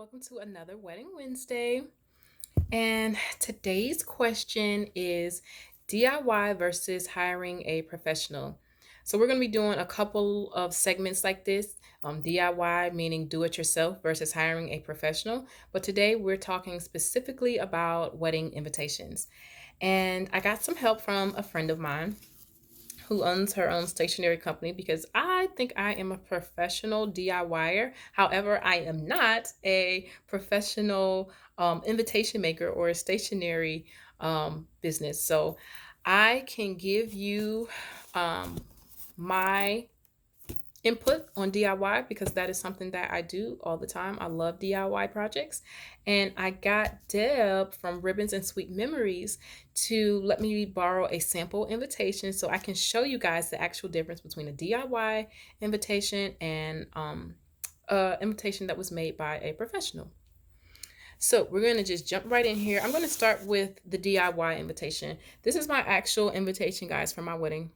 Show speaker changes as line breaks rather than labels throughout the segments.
welcome to another Wedding Wednesday. And today's question is DIY versus hiring a professional. So, we're going to be doing a couple of segments like this, DIY meaning do it yourself versus hiring a professional. But today we're talking specifically about wedding invitations. And I got some help from a friend of mine who owns her own stationery company because I think I am a professional DIYer. However, I am not a professional invitation maker or a stationery business. So I can give you um, my input on DIY because that is something that I do all the time. I love DIY projects. And I got Deb from Ribbons and Sweet Memories to let me borrow a sample invitation so I can show you guys the actual difference between a DIY invitation and invitation that was made by a professional. So we're going to just jump right in here. I'm going to start with the DIY invitation. This is my actual invitation, guys, for my wedding.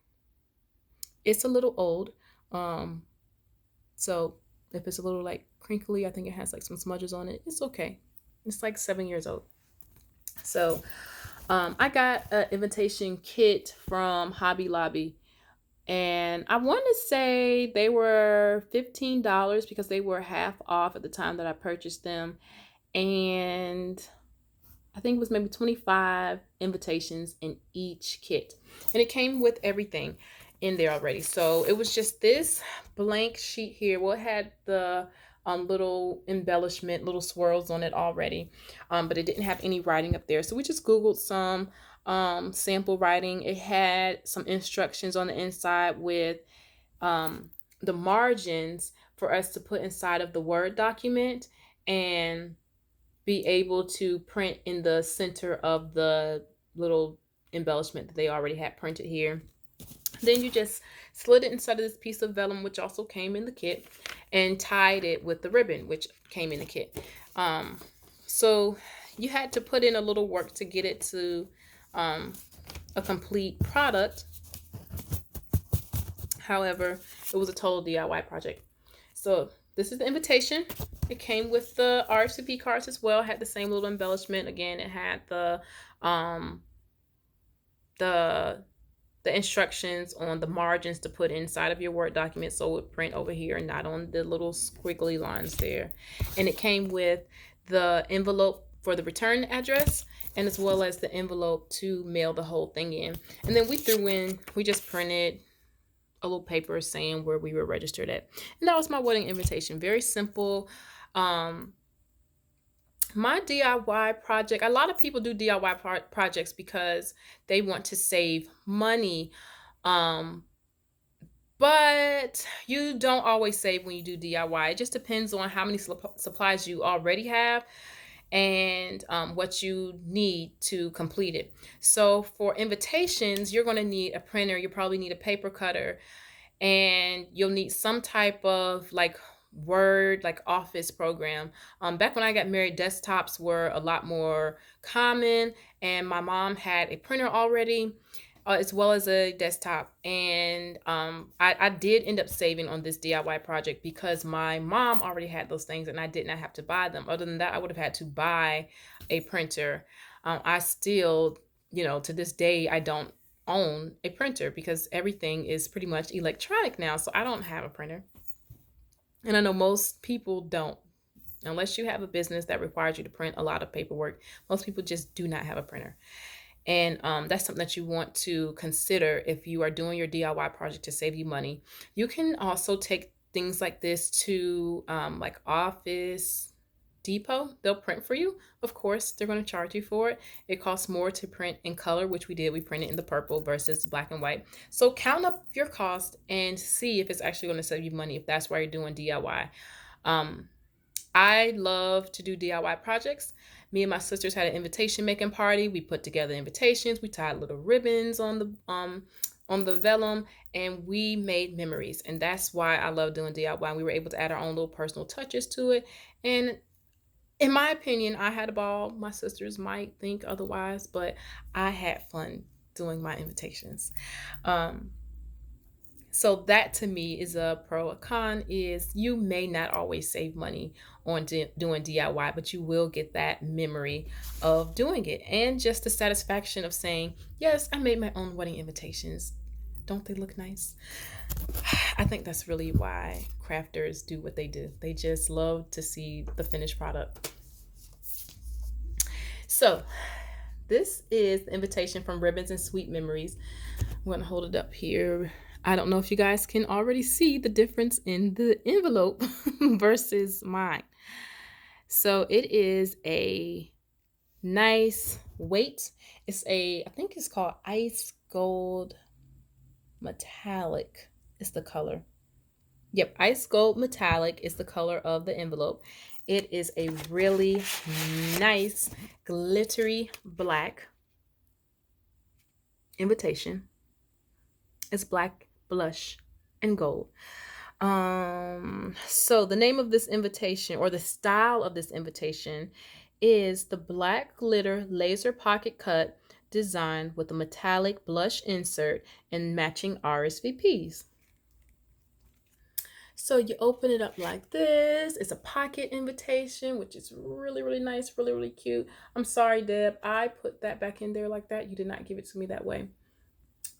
It's a little old. Um, so if it's a little like crinkly, I think it has like some smudges on it. It's okay. It's like 7 years old. So I got an invitation kit from Hobby Lobby. And I want to say they were $15 because they were half off at the time that I purchased them. And I think it was maybe 25 invitations in each kit. And it came with everything in there already. So it was just this blank sheet here. Well, it had the little embellishment, little swirls on it already, but it didn't have any writing up there. So we just Googled some sample writing. It had some instructions on the inside with the margins for us to put inside of the Word document and be able to print in the center of the little embellishment that they already had printed here. Then you just slid it inside of this piece of vellum, which also came in the kit, and tied it with the ribbon, which came in the kit. So you had to put in a little work to get it to a complete product. However, it was a total DIY project. So this is the invitation. It came with the RSVP cards as well. It had the same little embellishment. Again, it had the instructions on the margins to put inside of your Word document so it would print over here and not on the little squiggly lines there. And it came with the envelope for the return address and as well as the envelope to mail the whole thing in. And then we just printed a little paper saying where we were registered at. And that was my wedding invitation. Very simple. My DIY project, a lot of people do DIY projects because they want to save money. Um, but you don't always save when you do DIY. It just depends on how many supplies you already have and what you need to complete it. So for invitations, you're going to need a printer. You probably need a paper cutter and you'll need some type of like Word, like Office program. Back when I got married, desktops were a lot more common, and my mom had a printer already, as well as a desktop. And I did end up saving on this DIY project because my mom already had those things, and I did not have to buy them. Other than that, I would have had to buy a printer. I still, to this day, I don't own a printer because everything is pretty much electronic now. So I don't have a printer. And I know most people don't. Unless you have a business that requires you to print a lot of paperwork, most people just do not have a printer. And that's something that you want to consider if you are doing your DIY project to save you money. You can also take things like this to like Office Depot. They'll print for you. Of course, they're going to charge you for it. It costs more to print in color, which we did. We printed in the purple versus black and white. So count up your cost and see if it's actually going to save you money if that's why you're doing DIY. I love to do DIY projects. Me and my sisters had an invitation making party. We put together invitations. We tied little ribbons on the vellum, and we made memories. And that's why I love doing DIY. We were able to add our own little personal touches to it. And in my opinion, I had a ball. My sisters might think otherwise, but I had fun doing my invitations. So that to me is a pro. A con is you may not always save money on doing DIY, but you will get that memory of doing it and just the satisfaction of saying, yes, I made my own wedding invitations. Don't they look nice? I think that's really why crafters do what they do. They just love to see the finished product. So, this is the invitation from Ribbons and Sweet Memories. I'm going to hold it up here. I don't know if you guys can already see the difference in the envelope versus mine. So, it is a nice weight. I think it's called Ice Gold Metallic is the color. Yep, Ice Gold Metallic is the color of the envelope. It is a really nice glittery black invitation. It's black, blush, and gold. So the name of this invitation, or the style of this invitation, is the black glitter laser pocket cut design with a metallic blush insert and matching RSVPs. So you open it up like this. It's a pocket invitation, which is really, really nice, really, really cute. I'm sorry, Deb. I put that back in there like that. You did not give it to me that way.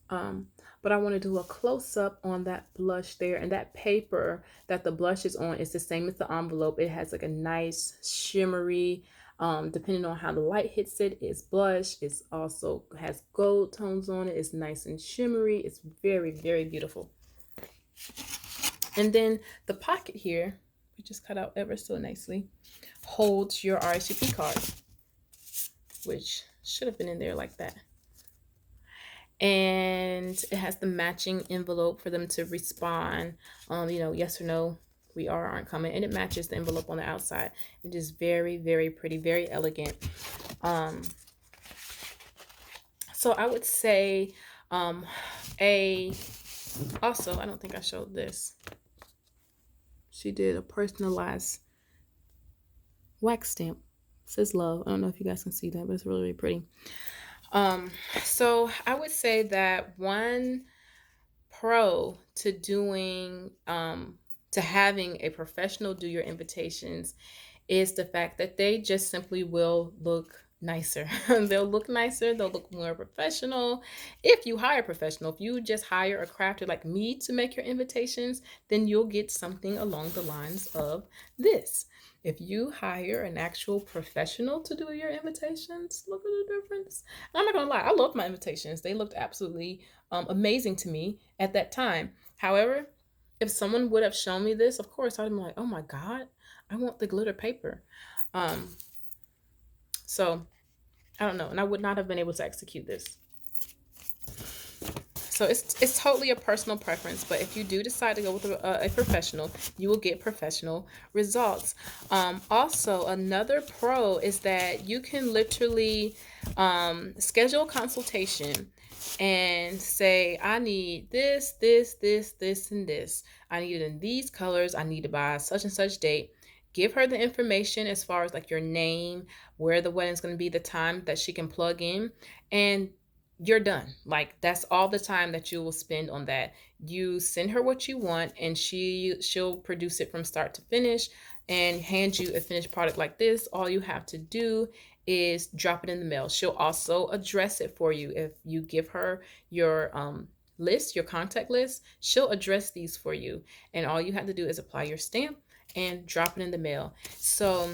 But I want to do a close-up on that blush there. And that paper that the blush is on is the same as the envelope. It has like a nice shimmery, depending on how the light hits it, it's blush. It's also has gold tones on it. It's nice and shimmery. It's very, very beautiful. And then the pocket here, we just cut out ever so nicely, holds your RSVP card, which should have been in there like that. And it has the matching envelope for them to respond, yes or no, we are or aren't coming. And it matches the envelope on the outside. It is very, very pretty, very elegant. So I would say also, I don't think I showed this. She did a personalized wax stamp. It says love. I don't know if you guys can see that, but it's really, really pretty. So I would say that one pro to doing, to having a professional do your invitations is the fact that they just simply will look nicer. They'll look nicer. They'll look more professional. If you hire a professional, if you just hire a crafter like me to make your invitations, then you'll get something along the lines of this. If you hire an actual professional to do your invitations, look at the difference. And I'm not gonna lie, I love my invitations. They looked absolutely amazing to me at that time. However, if someone would have shown me this, of course, I'd be like, oh my God, I want the glitter paper. So I don't know, and I would not have been able to execute this. So it's totally a personal preference, but if you do decide to go with a professional, you will get professional results. Also, another pro is that you can literally schedule a consultation and say, I need this, this, this, this, and this. I need it in these colors. I need to buy such and such date. Give her the information as far as like your name, where the wedding's going to be, the time that she can plug in, and you're done. Like that's all the time that you will spend on that. You send her what you want and she'll produce it from start to finish and hand you a finished product like this. All you have to do is drop it in the mail. She'll also address it for you. If you give her your list, your contact list, she'll address these for you. And all you have to do is apply your stamp and drop it in the mail. So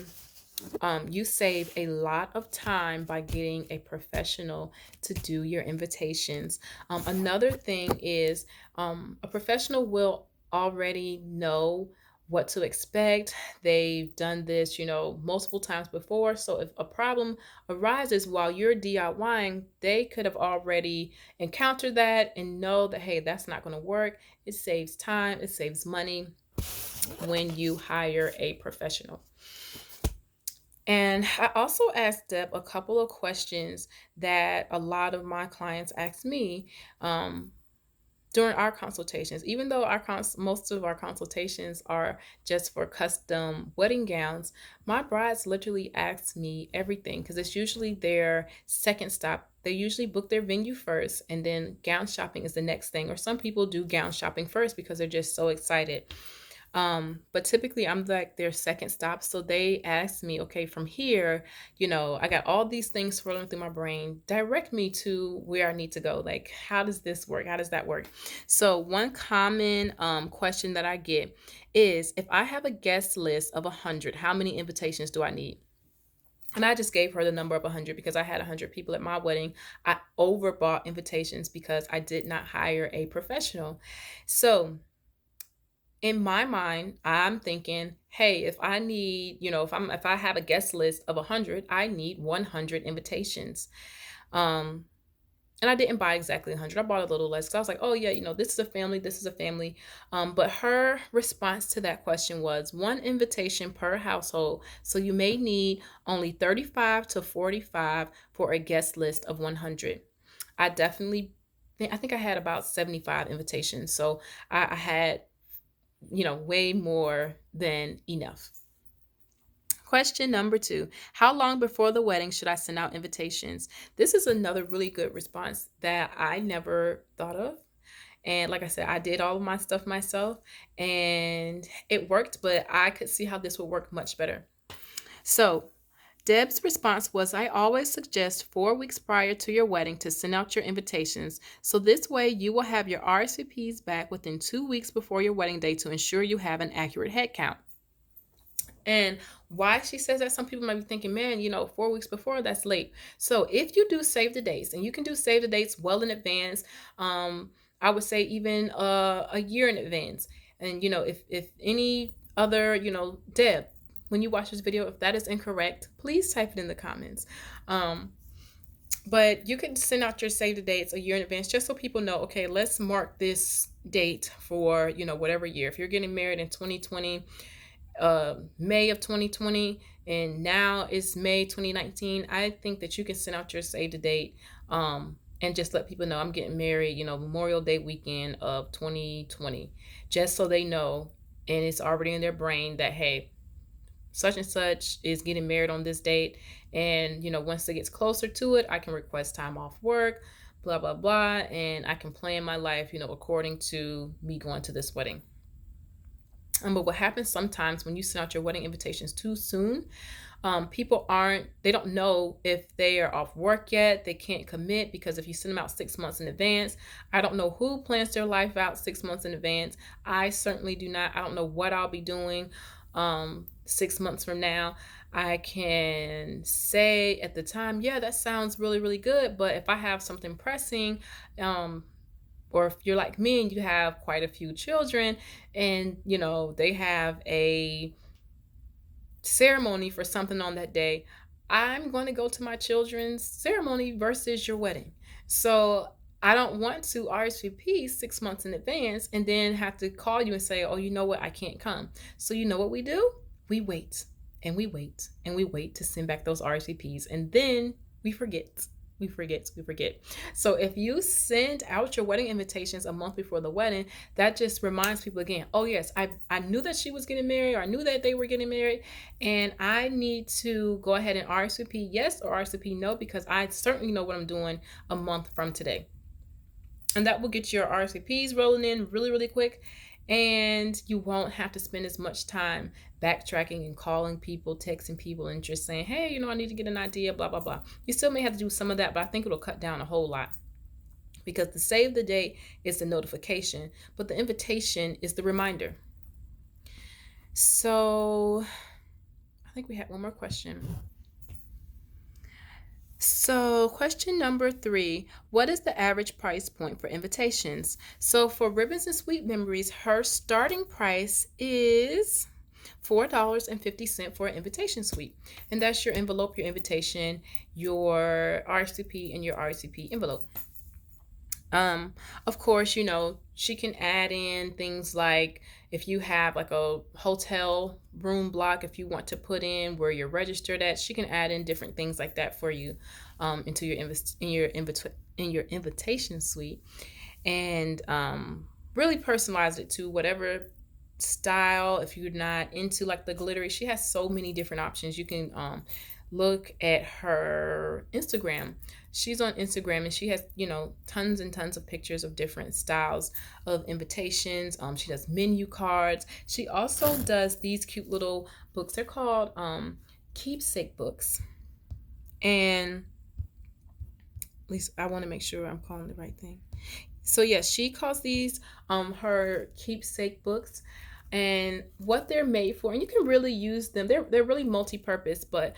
you save a lot of time by getting a professional to do your invitations. Another thing is a professional will already know what to expect. They've done this, multiple times before. So if a problem arises while you're DIYing, they could have already encountered that and know that, hey, that's not going to work. It saves time. It saves money when you hire a professional. And I also asked Deb a couple of questions that a lot of my clients ask me during our consultations. Even though most of our consultations are just for custom wedding gowns, my brides literally ask me everything because it's usually their second stop. They usually book their venue first and then gown shopping is the next thing. Or some people do gown shopping first because they're just so excited. But typically I'm like their second stop. So they asked me, okay, from here, I got all these things swirling through my brain. Direct me to where I need to go. Like, how does this work? How does that work? So one common question that I get is, if I have a guest list of 100, how many invitations do I need? And I just gave her the number of 100 because I had 100 people at my wedding. I overbought invitations because I did not hire a professional. So in my mind, I'm thinking, hey, if I need, if I have a guest list of 100, I need 100 invitations. Um, and I didn't buy exactly 100. I bought a little less because I was like, oh, yeah, this is a family. This is a family. But her response to that question was one invitation per household. So you may need only 35 to 45 for a guest list of 100. I think I had about 75 invitations. So I had, way more than enough. Question number 2, how long before the wedding should I send out invitations? This is another really good response that I never thought of. And like I said, I did all of my stuff myself and it worked, but I could see how this would work much better. So Deb's response was, I always suggest 4 weeks prior to your wedding to send out your invitations. So this way you will have your RSVPs back within 2 weeks before your wedding day to ensure you have an accurate head count. And why she says that, some people might be thinking, man, 4 weeks before, that's late. So if you do save the dates, and you can do save the dates well in advance, I would say even a year in advance. And if any other, Deb, when you watch this video, if that is incorrect, please type it in the comments. But you can send out your save the dates a year in advance just so people know, okay, let's mark this date for, whatever year. If you're getting married in 2020, May of 2020, and now it's May 2019, I think that you can send out your save the date and just let people know I'm getting married, Memorial Day weekend of 2020, just so they know and it's already in their brain that, hey, such and such is getting married on this date. And, once it gets closer to it, I can request time off work, blah, blah, blah. And I can plan my life, according to me going to this wedding. But what happens sometimes when you send out your wedding invitations too soon, people they don't know if they are off work yet. They can't commit because if you send them out 6 months in advance, I don't know who plans their life out 6 months in advance. I certainly do not. I don't know what I'll be doing 6 months from now. I can say at the time, yeah, that sounds really, really good. But if I have something pressing, or if you're like me and you have quite a few children and, they have a ceremony for something on that day, I'm going to go to my children's ceremony versus your wedding. So I don't want to RSVP 6 months in advance and then have to call you and say, oh, you know what, I can't come. So you know what we do? We wait and we wait and we wait to send back those RSVPs, and then we forget. We forget. So if you send out your wedding invitations a month before the wedding, that just reminds people again, oh yes, I knew that she was getting married, or I knew that they were getting married, and I need to go ahead and RSVP yes or RSVP no, because I certainly know what I'm doing a month from today. And that will get your RSVPs rolling in really, really quick. And you won't have to spend as much time backtracking and calling people, texting people, and just saying, hey, I need to get an idea, blah, blah, blah. You still may have to do some of that, but I think it'll cut down a whole lot, because the save the date is the notification, but the invitation is the reminder. So I think we had one more question. So question number 3, what is the average price point for invitations? So for Ribbons and Sweet Memories, her starting price is $4.50 for an invitation suite. And that's your envelope, your invitation, your RSVP, and your RSVP envelope. Of course, she can add in things like if you have like a hotel room block, if you want to put in where you're registered at, she can add in different things like that for you into your invitation suite, and really personalize it to whatever style. If you're not into like the glittery, she has so many different options. You can look at her Instagram. She's on Instagram and she has, tons and tons of pictures of different styles of invitations. She does menu cards. She also does these cute little books. They're called keepsake books. And at least I want to make sure I'm calling the right thing. So yes, she calls these her keepsake books, and what they're made for, and you can really use them. They're really multi-purpose, but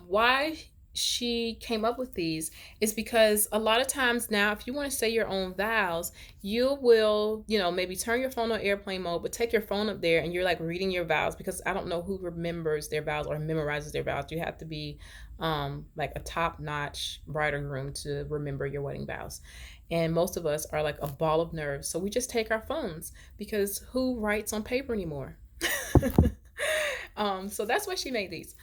why she came up with these is because a lot of times now, if you want to say your own vows, you will, maybe turn your phone on airplane mode, but take your phone up there and you're like reading your vows, because I don't know who remembers their vows or memorizes their vows. You have to be like a top-notch bride or groom to remember your wedding vows. And most of us are like a ball of nerves. So we just take our phones, because who writes on paper anymore? So that's why she made these.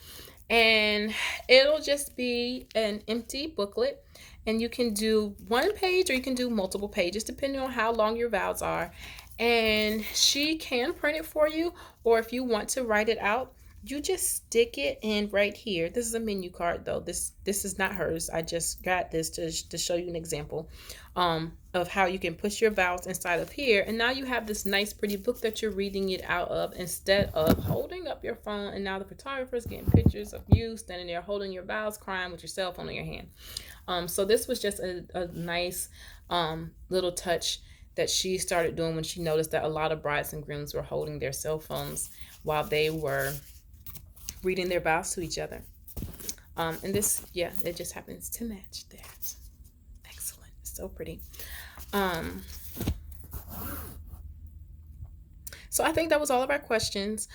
And it'll just be an empty booklet. And you can do one page or you can do multiple pages, depending on how long your vows are. And she can print it for you, or if you want to write it out, you just stick it in right here. This is a menu card though. This is not hers. I just got this to show you an example of how you can push your vows inside of here. And now you have this nice pretty book that you're reading it out of, instead of holding up your phone. And now the photographer's getting pictures of you standing there holding your vows, crying with your cell phone in your hand. So this was just a nice little touch that she started doing when she noticed that a lot of brides and grooms were holding their cell phones while they were reading their vows to each other. And this, yeah, it just happens to match that. Excellent. So pretty. So I think that was all of our questions.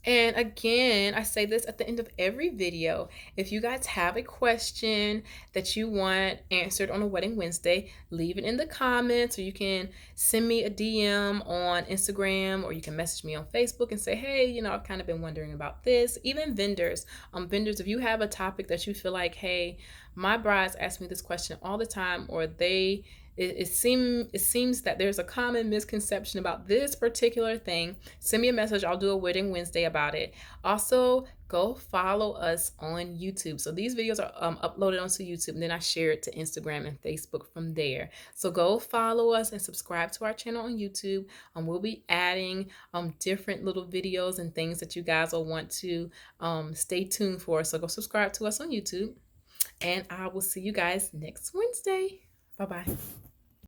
And again, I say this at the end of every video. If you guys have a question that you want answered on a Wedding Wednesday, leave it in the comments, or you can send me a DM on Instagram, or you can message me on Facebook and say, hey, I've kind of been wondering about this. Even vendors, if you have a topic that you feel like, hey, my brides ask me this question all the time, or it seems that there's a common misconception about this particular thing, send me a message. I'll do a Wedding Wednesday about it. Also, go follow us on YouTube. So these videos are uploaded onto YouTube, and then I share it to Instagram and Facebook from there. So go follow us and subscribe to our channel on YouTube. We'll be adding different little videos and things that you guys will want to stay tuned for. So go subscribe to us on YouTube, and I will see you guys next Wednesday. Bye-bye.